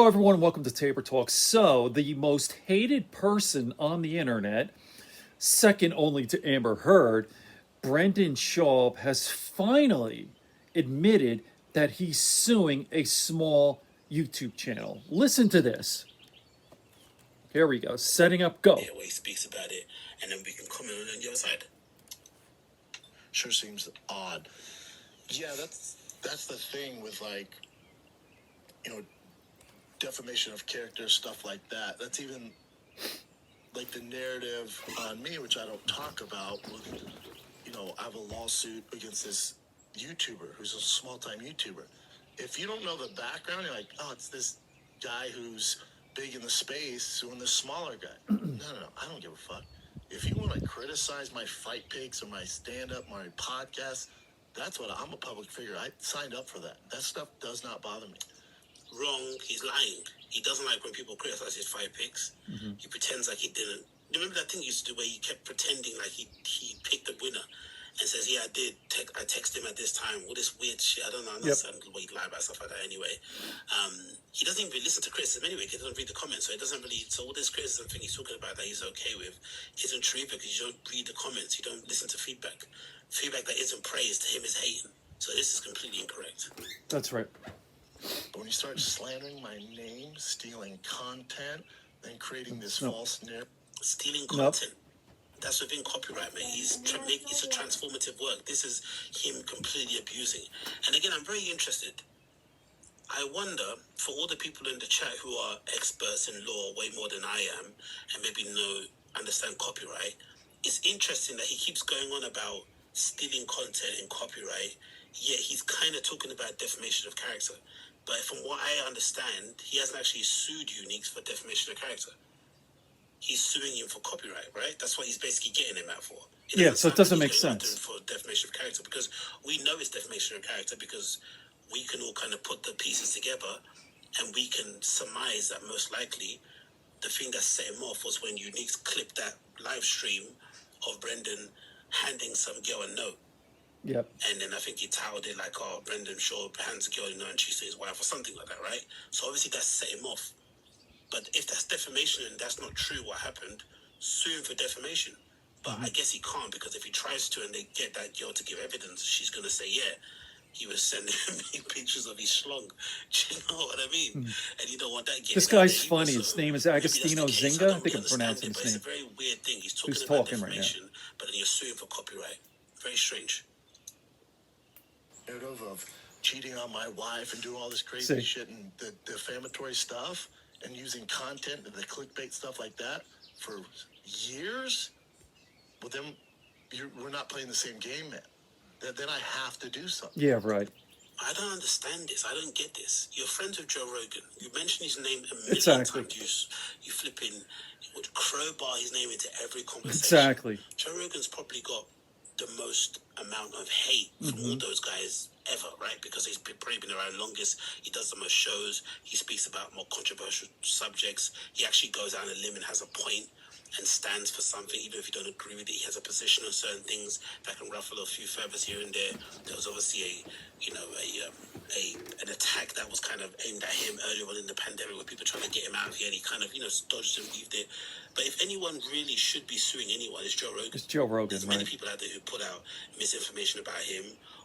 Hello, everyone, and welcome to Tabor Talk. So, the most hated person on the internet, second only to Amber Heard, Brendan Schaub, has finally admitted that he's suing a small YouTube channel. Listen to this. Here we go. Setting up, go. Where he speaks about it, and then we can comment on the other side. Sure seems odd. Yeah, that's the thing with defamation of character, stuff like that. That's even like the narrative on me, which I don't talk about. With, I have a lawsuit against this YouTuber who's a small-time YouTuber. If you don't know the background, you're like, oh, it's this guy who's big in the space suing this smaller guy. No, I don't give a fuck. If you want to criticize my fight picks or my stand-up, my podcast, that's what I'm a public figure. I signed up for that. That stuff does not bother me. Wrong, he's lying. He doesn't like when people criticize his fight picks. Mm-hmm. He pretends like he didn't. Remember that thing he used to do where he kept pretending like he picked the winner and says, yeah, I did. I texted him at this time. All this weird shit. I don't know. Understand why he'd lie about stuff like that anyway. He doesn't even listen to criticism anyway. He doesn't read the comments. So it doesn't really. So all this criticism thing he's talking about that he's okay with isn't true because you don't read the comments. You don't listen to feedback. Feedback that isn't praised to him is hating. So this is completely incorrect. That's right. But when you start slandering my name, stealing content, then creating this false narrative. Stealing content. That's within copyright, mate. It's a transformative work. This is him completely abusing. And again, I'm very interested. I wonder, for all the people in the chat who are experts in law way more than I am, and maybe understand copyright, it's interesting that he keeps going on about stealing content and copyright, yet he's kind of talking about defamation of character. But from what I understand, he hasn't actually sued Unix for defamation of character. He's suing him for copyright, right? That's what he's basically getting him out for. Yeah, so it doesn't make sense. For defamation of character, because we know it's defamation of character because we can all kind of put the pieces together and we can surmise that most likely the thing that set him off was when Unix clipped that live stream of Brendan handing some girl a note. Yep. And then I think he titled it like, oh, Brendan Schaub hands a girl a note and she's his wife or something like that, right? So obviously that set him off. But if that's defamation and that's not true what happened, sue him for defamation. But I guess he can't because if he tries to and they get that girl to give evidence, she's going to say, yeah, he was sending me pictures of his schlong. Do you know what I mean? And you don't want that getting. This guy's funny. His name is Agostino Zinga. I think I'm pronouncing his name. It's a very weird thing. He's talking about defamation, but then you're suing for copyright. Very strange. Of cheating on my wife and doing all this crazy shit and the defamatory stuff and using content and the clickbait stuff like that for years. Well, then we're not playing the same game, man. Then I have to do something. Yeah, right. I don't understand this. I don't get this. You're friends with Joe Rogan. You mention his name a million times. You flipping would crowbar his name into every conversation. Exactly. Joe Rogan's probably got the most amount of hate from all those guys ever, right? Because he's probably been around longest. He does the most shows. He speaks about more controversial subjects. He actually goes out on a limb and has a point and stands for something, even if you don't agree with it. He has a position on certain things that can ruffle a few feathers here and there. There was obviously an attack that was kind of aimed at him earlier on in the pandemic with people trying to get him out of here, and he kind of dodged and weaved it. But if anyone really should be suing anyone, it's Joe Rogan. It's Joe Rogan. There's many people out there who put out misinformation about him,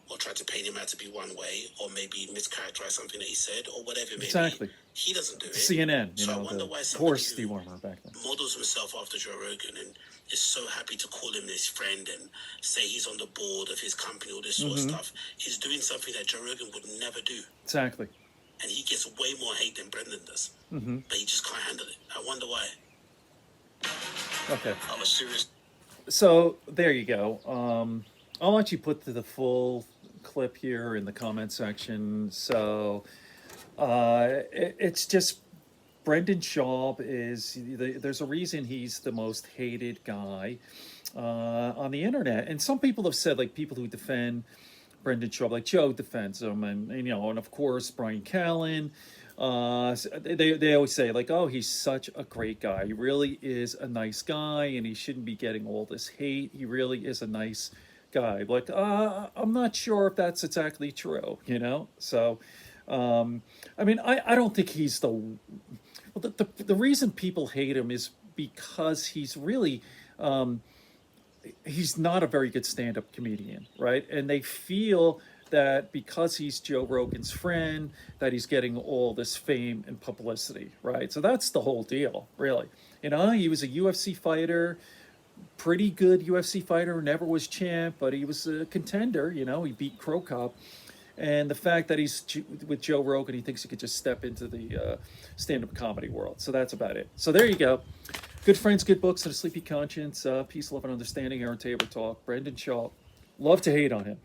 or try to paint him out to be one way, or maybe mischaracterize something that he said, or whatever it may be. He doesn't do it. CNN, so I wonder why horse dewormer back then models himself after Joe Rogan and is so happy to call him his friend and say he's on the board of his company, all this sort of stuff. He's doing something that Joe Rogan would never do. Exactly. And he gets way more hate than Brendan does. But he just can't handle it. I wonder why. Okay. I'm a serious... So, there you go. I'll actually put the full clip here in the comment section. So, it's just Brendan Schaub is, there's a reason he's the most hated guy on the internet. And some people have said, like, people who defend Brendan Schaub, like Joe defends him, and and of course, Brian Callen. They always say, like, oh, he's such a great guy. He really is a nice guy, and he shouldn't be getting all this hate. He really is a nice guy. Like, I'm not sure if that's exactly true, So, I mean, I don't think he's well, the reason people hate him is because he's really, he's not a very good stand-up comedian, right? And they feel that because he's Joe Rogan's friend, that he's getting all this fame and publicity, right? So that's the whole deal, really. You know, he was a UFC fighter, pretty good UFC fighter, never was champ, but he was a contender. You know, he beat Crow Cop. And the fact that he's with Joe Rogan, he thinks he could just step into the stand-up comedy world. So that's about it. So there you go. Good friends, good books, and a sleepy conscience. Peace, love, and understanding. Aaron Tabor Talk. Brendan Schaub. Love to hate on him.